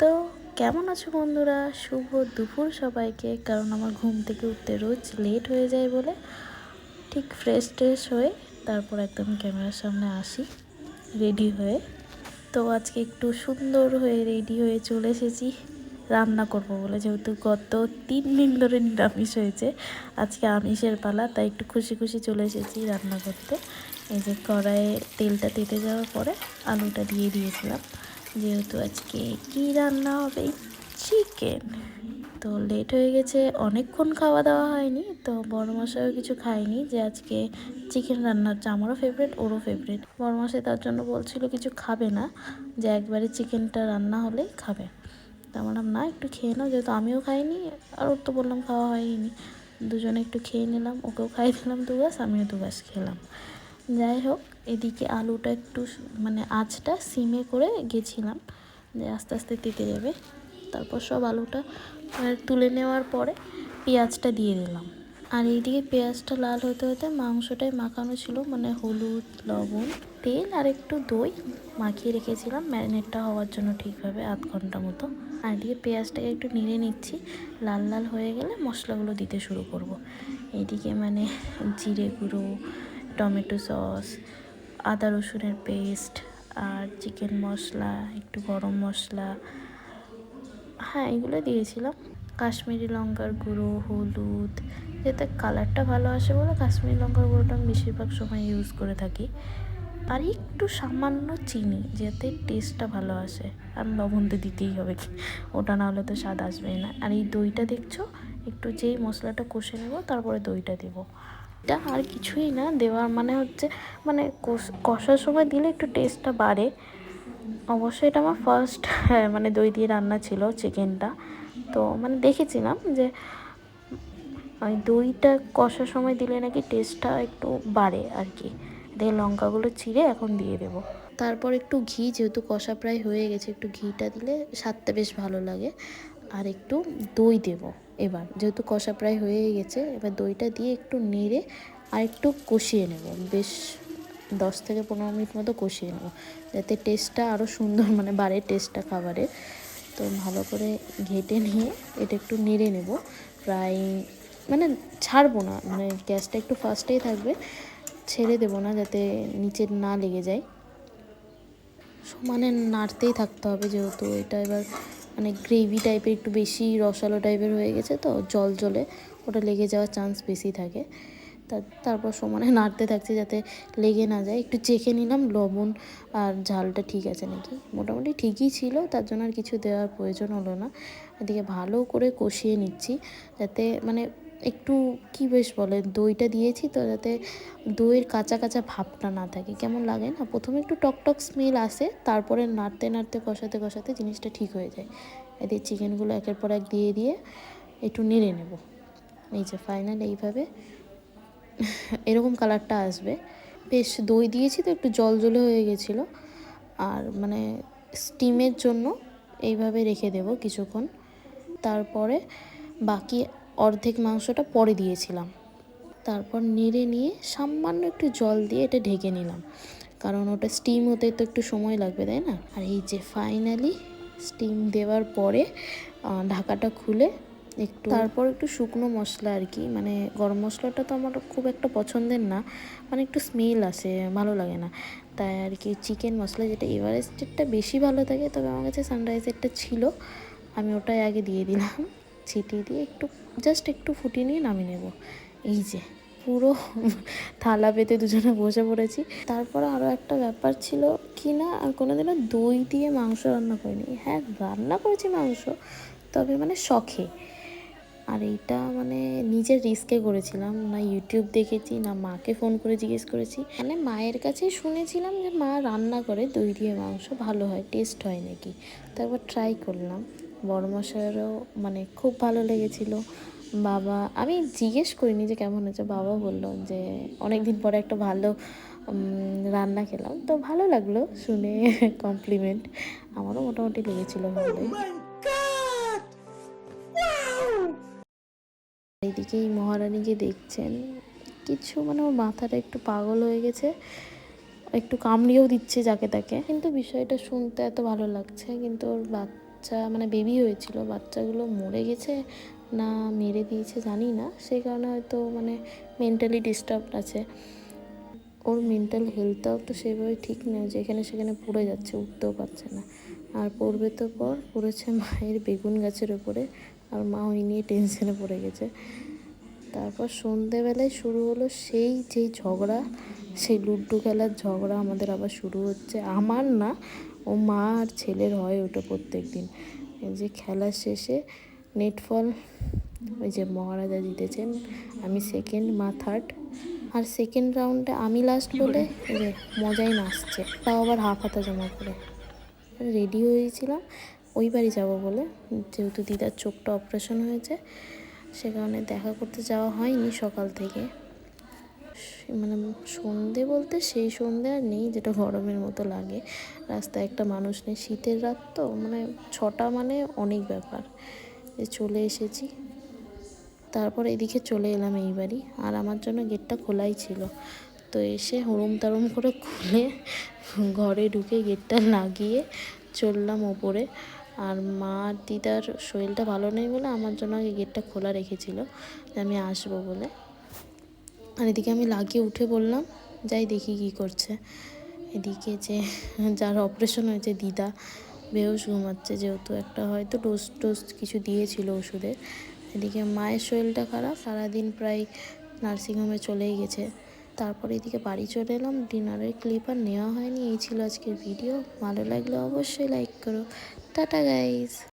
তো কেমন আছো বন্ধুরা? শুভ দুপুর সবাইকে। কারণ আমার ঘুম থেকে উঠতে রোজ লেট হয়ে যায় বলে ঠিক ফ্রেশ হয়ে তারপর একদম ক্যামেরার সামনে আসি রেডি হয়ে। তো আজকে একটু সুন্দর হয়ে রেডি হয়ে চলে এসেছি রান্না করব বলে, যেহেতু গত 3 দিন ধরে নিরামিষ হয়েছে, আজকে আমিষের পালা, তাই একটু খুশি খুশি চলে এসেছি রান্না করতে। এই যে কড়াইয়ে তেলটা তেতে যাওয়ার পরে আলুটা দিয়ে দিয়েছিলাম, যেহেতু আজকে কি রান্না হবে, চিকেন। তো লেট হয়ে গেছে, অনেকক্ষণ খাওয়া দাওয়া হয়নি, তো বড় মশাইও কিছু খায়নি, যে আজকে চিকেন রান্না হচ্ছে, আমারও ফেভারিট ওরও ফেভারিট। বড় মশাই তার জন্য বলছিল কিছু খাবে না, যে একবারে চিকেনটা রান্না হলেই খাবে। তা বললাম না, একটু খেয়ে নাও, যেহেতু আমিও খাইনি আর ওর তো বললাম খাওয়া হয়নি, দুজনে একটু খেয়ে নিলাম, ওকেও খাই দিলাম 2 গ্লাস, আমিও 2 গ্লাস খেলাম। যাই হোক, এদিকে আলুটা একটু মানে আঁচটা সিমে করে গেছিলাম, যে আস্তে আস্তে তেতে যাবে। তারপর সব আলুটা তুলে নেওয়ার পরে পেঁয়াজটা দিয়ে দিলাম। আর এইদিকে পেঁয়াজটা লাল হতে হতে মাংসটাই মাখানো ছিল, মানে হলুদ, লবণ, তেল আর একটু দই মাখিয়ে রেখেছিলাম ম্যারিনেটটা হওয়ার জন্য ঠিকভাবে 1/2 ঘন্টা মতো। আর এদিকে পেঁয়াজটাকে একটু নেড়ে নিচ্ছি, লাল লাল হয়ে গেলে মশলাগুলো দিতে শুরু করব। এইদিকে মানে জিরে গুঁড়ো, টমেটো সস, আদা রসুনের পেস্ট আর চিকেন মশলা, একটু গরম মশলা, হ্যাঁ এগুলো দিয়েছিলাম। কাশ্মীরি লঙ্কার গুঁড়ো, হলুদ, যাতে কালারটা ভালো আসে বলে কাশ্মীরি লঙ্কার গুঁড়োটা আমি বেশিরভাগ সময় ইউজ করে থাকি। আর একটু সামান্য চিনি, যাতে টেস্টটা ভালো আসে। আর লবণ তো দিতেই হবে, ওটা না হলে তো স্বাদ আসবেই না। আর এই দইটা দেখছো, একটু যেই মশলাটা কষে নেব তারপরে দইটা দেবো। এটা আর কিছুই না, দেওয়ার মানে হচ্ছে মানে কষার সময় দিলে একটু টেস্টটা বাড়ে। অবশ্যই এটা আমার ফার্স্ট মানে দই দিয়ে রান্না ছিল চিকেনটা, তো মানে দেখেছিলাম যে ওই দইটা কষার সময় দিলে নাকি টেস্টটা একটু বাড়ে আর কি। দিয়ে লঙ্কাগুলো চিড়ে এখন দিয়ে দেবো। তারপর একটু ঘি, যেহেতু কষা প্রায় হয়ে গেছে, একটু ঘিটা দিলে স্বাদটা বেশ ভালো লাগে। আর একটু দই দেব এবার, যেহেতু কষা প্রায় হয়ে গেছে, এবার দইটা দিয়ে একটু নেড়ে আর একটু কষিয়ে নেব, বেশ 10 থেকে 15 মিনিট মতো কষিয়ে নেব, যাতে টেস্টটা আরও সুন্দর মানে বাড়ে টেস্টটা খাবারের। তো ভালো করে ঘেটে নিয়ে এটা একটু নেড়ে নেব, প্রায় মানে ছাড়বো না, মানে গ্যাসটা একটু ফাস্টেই থাকবে, ছেড়ে দেবো না যাতে নিচে না লেগে যায়। সমানে নাড়তেই থাকতে হবে, যেহেতু এটা এবার মানে গ্রেভি টাইপের একটু বেশি রসালো টাইপের হয়ে গেছে, তো জল জলে ওটা লেগে যাওয়ার চান্স বেশি থাকে। তারপর সমানে নাড়তে থাকছি যাতে লেগে না যায়। একটু চেখে নিলাম লবণ আর ঝালটা ঠিক আছে নাকি, মোটামুটি ঠিকই ছিল, তার জন্য আর কিছু দেওয়ার প্রয়োজন হলো না। এদিকে ভালো করে কষিয়ে নিচ্ছি, যাতে মানে একটু কি বেশ বলে, দইটা দিয়েছি তো, যাতে দইয়ের কাঁচা কাঁচা ভাবটা না থাকে, কেমন লাগে না, প্রথমে একটু টকটক স্মেল আসে, তারপরে নাড়তে নাড়তে কষাতে কষাতে জিনিসটা ঠিক হয়ে যায়। এদিকে চিকেনগুলো একের পর এক দিয়ে দিয়ে একটু নেড়ে নেব। এই যে ফাইনাল এইভাবে এরকম কালারটা আসবে। বেশ দই দিয়েছি তো একটু জল জলে হয়ে গেছিলো, আর মানে স্টিমের জন্য এইভাবে রেখে দেব কিছুক্ষণ। তারপরে বাকি অর্ধেক মাংসটা পরে দিয়েছিলাম, তারপর নেড়ে নিয়ে সামান্য একটু জল দিয়ে এটা ঢেকে নিলাম, কারণ ওটা স্টিম হতে তো একটু সময় লাগবে, তাই না। আর এই যে ফাইনালি স্টিম দেওয়ার পরে ঢাকাটা খুলে তারপর একটু শুকনো মশলা আর কি, মানে গরম মশলাটা তো আমার খুব একটা পছন্দের না, মানে একটু স্মেল আসে, ভালো লাগে না, তাই আর কি চিকেন মশলা, যেটা এভারেস্টেরটা বেশি ভালো থাকে, তবে আমার কাছে সানরাইজেরটা ছিল, আমি ওটাই আগে দিয়ে দিলাম, ছিটিয়ে দিয়ে একটু জাস্ট একটু ফুটিয়ে নিয়ে নামিয়ে নেব। এই যে পুরো থালা পেতে দুজনে বসে পড়েছি। তারপরে আরও একটা ব্যাপার ছিল কি না, আর কোনোদিনও দই দিয়ে মাংস রান্না করিনি। হ্যাঁ রান্না করেছি মাংস, তবে মানে শখে। আর এইটা মানে নিজের রিস্কে করেছিলাম, না ইউটিউব দেখেছি না মাকে ফোন করে জিজ্ঞেস করেছি, মানে মায়ের কাছেই শুনেছিলাম যে মা রান্না করে দই দিয়ে মাংস, ভালো হয়, টেস্ট হয় নাকি। তারপর ট্রাই করলাম, বড় মশাইয়েরও মানে খুব ভালো লেগেছিলো। বাবা, আমি জিজ্ঞেস করিনি যে কেমন হয়েছে, বাবা বললো যে অনেক দিন পরে একটা ভালো রান্না খেলাম, তো ভালো লাগলো শুনে কমপ্লিমেন্ট, আমারও মোটামুটি লেগেছিলো ভালোই। এইদিকে এই মহারানীকে দেখছেন, কিছু মানে ওর মাথাটা একটু পাগল হয়ে গেছে, একটু কামড়িয়েও দিচ্ছে যাকে তাকে, কিন্তু বিষয়টা শুনতে এত ভালো লাগছে, কিন্তু ওর বাচ্চা মানে বেবি হয়েছিল, বাচ্চাগুলো মরে গেছে না মেরে দিয়েছে জানি না, সেই কারণে হয়তো মানে মেন্টালি ডিস্টার্বড আছে। ওর মেন্টাল হেলথটাও তো সেভাবে ঠিক নেই, যেখানে সেখানে পড়ে যাচ্ছে, উঠতেও পারছে না। আর পড়বে তো পড়েছে মায়ের বেগুন গাছের ওপরে, আর মা ওই নিয়ে টেনশনে পড়ে গেছে। তারপর সন্ধেবেলায় শুরু হলো যেই ঝগড়া, সেই লুডো খেলার ঝগড়া আমাদের আবার শুরু হচ্ছে। আমার না, ও মা আর ছেলের হয় ওটা প্রত্যেক দিন। এই যে খেলার শেষে নেটফল, ওই যে মহারাজা জিতেছেন, আমি সেকেন্ড, মা থার্ড। আর সেকেন্ড রাউন্ডে আমি লাস্ট বলে এই যে মজাই নাচছে, তাও আবার হাফ হাতা জামা পরে। রেডি হয়েছিলাম ওই বাড়ি যাবো বলে, যেহেতু দিদার চোখটা অপারেশন হয়েছে, সে কারণে দেখা করতে যাওয়া হয়নি সকাল থেকে। মানে সন্ধে বলতে সেই সন্ধে আর নেই যেটা গরমের মতো লাগে, রাস্তায় একটা মানুষ নেই, শীতের রাত তো, মানে 6টা মানে অনেক ব্যাপার। চলে এসেছি, তারপর এদিকে চলে এলাম এই বাড়ি, আর আমার জন্য গেটটা খোলাই ছিল। তো এসে হুড়ুম তাড়ুম করে খুলে ঘরে ঢুকে গেটটা লাগিয়ে চললাম ওপরে। আর মা আর দিদার শরীরটা ভালো নেই বলে আমার জন্য আগে গেটটা খোলা রেখেছিল, যে আমি আসবো বলে। আর এদিকে আমি লাগিয়ে উঠে বললাম যাই দেখি কী করছে। এদিকে যে যার অপারেশন হয়েছে দিদা বেহুশ ঘুমাচ্ছে, যেহেতু একটা হয়তো ডোজ কিছু দিয়েছিল ওষুধের। এদিকে মায়ের শরীরটা খারাপ, সারাদিন প্রায় নার্সিংহোমে চলেই গেছে। তারপরে এদিকে বাড়ি চলে এলাম, ডিনারের ক্লিপ আর নেওয়া হয়নি। এই ছিল আজকের ভিডিও, ভালো লাগলে অবশ্যই লাইক করো। Tata guys.